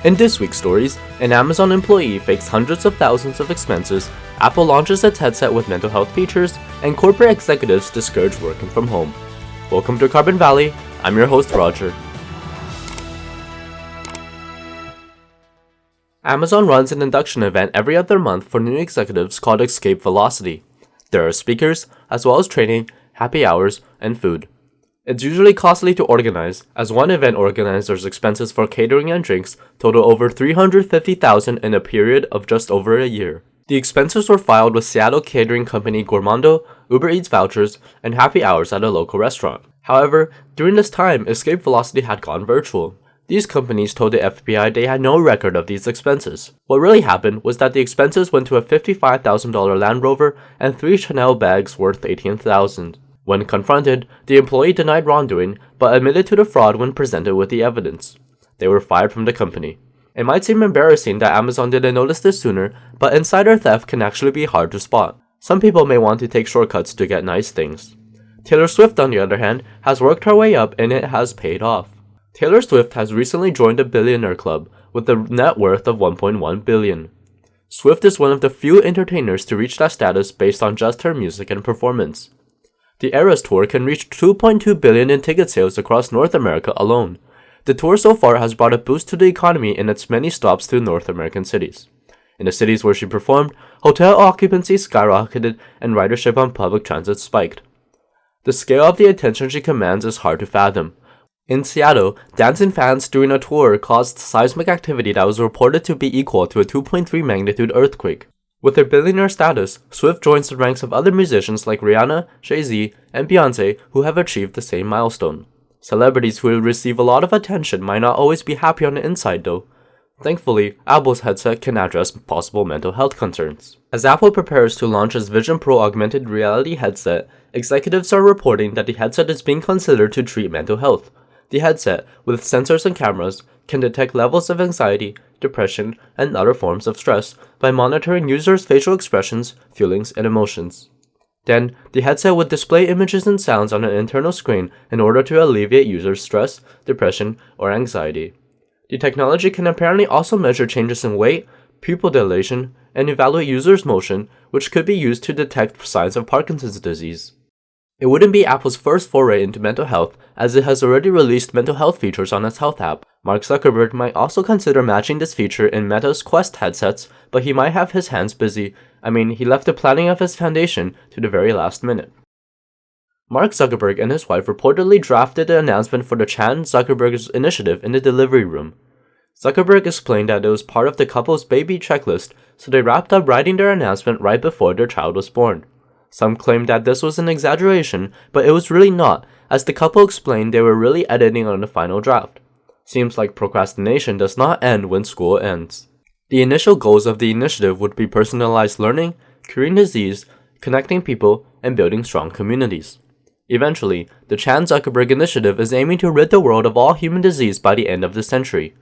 In this week's stories, an Amazon employee fakes hundreds of thousands of expenses, Apple launches its headset with mental health features, and corporate executives discourage working from home. Welcome to Carbon Valley, I'm your host Roger. Amazon runs an induction event every other month for new executives called Escape Velocity. There are speakers, as well as training, happy hours, and food. It's usually costly to organize, as one event organizer's expenses for catering and drinks total over $350,000 in a period of just over a year. The expenses were filed with Seattle catering company Gourmando, Uber Eats vouchers, and happy hours at a local restaurant. However, during this time, Escape Velocity had gone virtual. These companies told the FBI they had no record of these expenses. What really happened was that the expenses went to a $55,000 Land Rover and 3 Chanel bags worth $18,000. When confronted, the employee denied wrongdoing, but admitted to the fraud when presented with the evidence. They were fired from the company. It might seem embarrassing that Amazon didn't notice this sooner, but insider theft can actually be hard to spot. Some people may want to take shortcuts to get nice things. Taylor Swift, on the other hand, has worked her way up and it has paid off. Taylor Swift has recently joined the Billionaire Club with a net worth of $1.1 billion. Swift is one of the few entertainers to reach that status based on just her music and performance. The Eras Tour can reach $2.2 billion in ticket sales across North America alone. The tour so far has brought a boost to the economy in its many stops through North American cities. In the cities where she performed, hotel occupancy skyrocketed and ridership on public transit spiked. The scale of the attention she commands is hard to fathom. In Seattle, dancing fans during a tour caused seismic activity that was reported to be equal to a 2.3 magnitude earthquake. With her billionaire status, Swift joins the ranks of other musicians like Rihanna, Jay-Z, and Beyoncé who have achieved the same milestone. Celebrities who receive a lot of attention might not always be happy on the inside though. Thankfully, Apple's headset can address possible mental health concerns. As Apple prepares to launch its Vision Pro augmented reality headset, executives are reporting that the headset is being considered to treat mental health. The headset, with sensors and cameras, can detect levels of anxiety, depression, and other forms of stress by monitoring users' facial expressions, feelings, and emotions. Then, the headset would display images and sounds on an internal screen in order to alleviate users' stress, depression, or anxiety. The technology can apparently also measure changes in weight, pupil dilation, and evaluate users' motion, which could be used to detect signs of Parkinson's disease. It wouldn't be Apple's first foray into mental health, as it has already released mental health features on its health app. Mark Zuckerberg might also consider matching this feature in Meta's Quest headsets, but he might have his hands busy. He left the planning of his foundation to the very last minute. Mark Zuckerberg and his wife reportedly drafted the announcement for the Chan Zuckerberg's initiative in the delivery room. Zuckerberg explained that it was part of the couple's baby checklist, so they wrapped up writing their announcement right before their child was born. Some claimed that this was an exaggeration, but it was really not, as the couple explained they were really editing on the final draft. Seems like procrastination does not end when school ends. The initial goals of the initiative would be personalized learning, curing disease, connecting people, and building strong communities. Eventually, the Chan Zuckerberg initiative is aiming to rid the world of all human disease by the end of the century.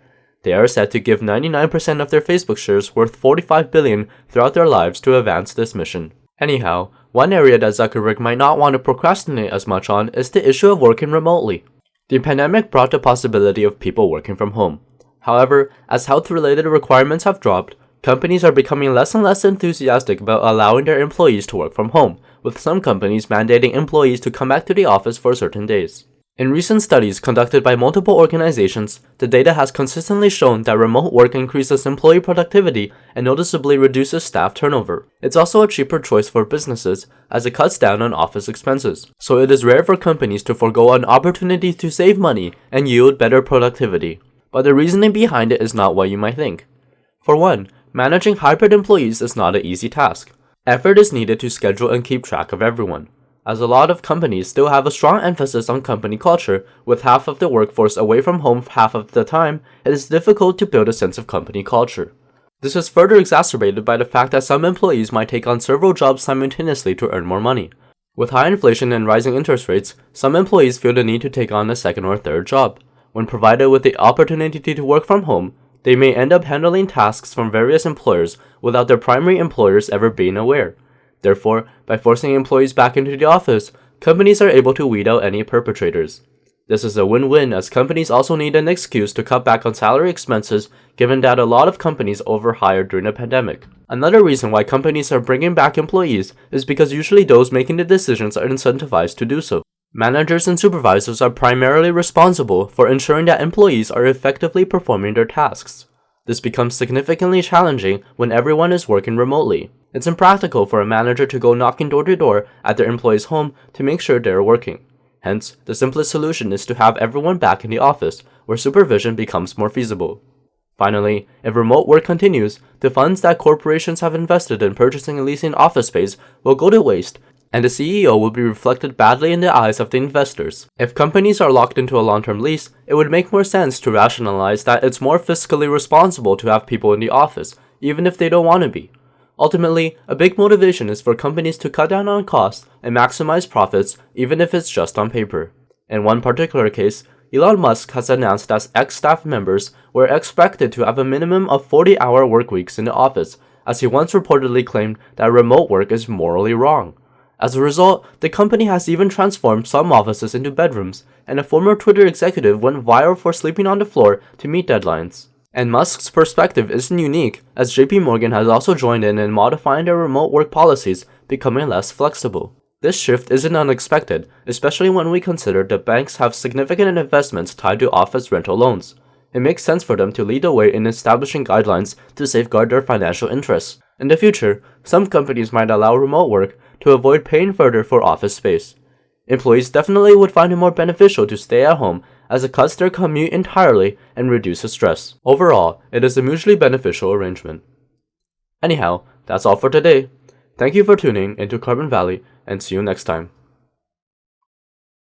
They are set to give 99% of their Facebook shares worth $45 billion throughout their lives to advance this mission. Anyhow, one area that Zuckerberg might not want to procrastinate as much on is the issue of working remotely. The pandemic brought the possibility of people working from home. However, as health-related requirements have dropped, companies are becoming less and less enthusiastic about allowing their employees to work from home, with some companies mandating employees to come back to the office for certain days. In recent studies conducted by multiple organizations, the data has consistently shown that remote work increases employee productivity and noticeably reduces staff turnover. It's also a cheaper choice for businesses, as it cuts down on office expenses. So it is rare for companies to forego an opportunity to save money and yield better productivity. But the reasoning behind it is not what you might think. For one, managing hybrid employees is not an easy task. Effort is needed to schedule and keep track of everyone, as a lot of companies still have a strong emphasis on company culture. With half of the workforce away from home half of the time, it is difficult to build a sense of company culture. This is further exacerbated by the fact that some employees might take on several jobs simultaneously to earn more money. With high inflation and rising interest rates, some employees feel the need to take on a second or third job. When provided with the opportunity to work from home, they may end up handling tasks from various employers without their primary employers ever being aware. Therefore, by forcing employees back into the office, companies are able to weed out any perpetrators. This is a win-win as companies also need an excuse to cut back on salary expenses given that a lot of companies overhired during the pandemic. Another reason why companies are bringing back employees is because usually those making the decisions are incentivized to do so. Managers and supervisors are primarily responsible for ensuring that employees are effectively performing their tasks. This becomes significantly challenging when everyone is working remotely. It's impractical for a manager to go knocking door to door at their employee's home to make sure they're working. Hence, the simplest solution is to have everyone back in the office, where supervision becomes more feasible. Finally, if remote work continues, the funds that corporations have invested in purchasing and leasing office space will go to waste, and the CEO will be reflected badly in the eyes of the investors. If companies are locked into a long-term lease, it would make more sense to rationalize that it's more fiscally responsible to have people in the office, even if they don't want to be. Ultimately, a big motivation is for companies to cut down on costs and maximize profits, even if it's just on paper. In one particular case, Elon Musk has announced that ex-staff members were expected to have a minimum of 40-hour work weeks in the office, as he once reportedly claimed that remote work is morally wrong. As a result, the company has even transformed some offices into bedrooms, and a former Twitter executive went viral for sleeping on the floor to meet deadlines. And Musk's perspective isn't unique, as JP Morgan has also joined in modifying their remote work policies, becoming less flexible. This shift isn't unexpected, especially when we consider that banks have significant investments tied to office rental loans. It makes sense for them to lead the way in establishing guidelines to safeguard their financial interests. In the future, some companies might allow remote work to avoid paying further for office space. Employees definitely would find it more beneficial to stay at home, as it cuts their commute entirely and reduces stress. Overall, it is a mutually beneficial arrangement. Anyhow, that's all for today. Thank you for tuning into Carbon Valley, and see you next time.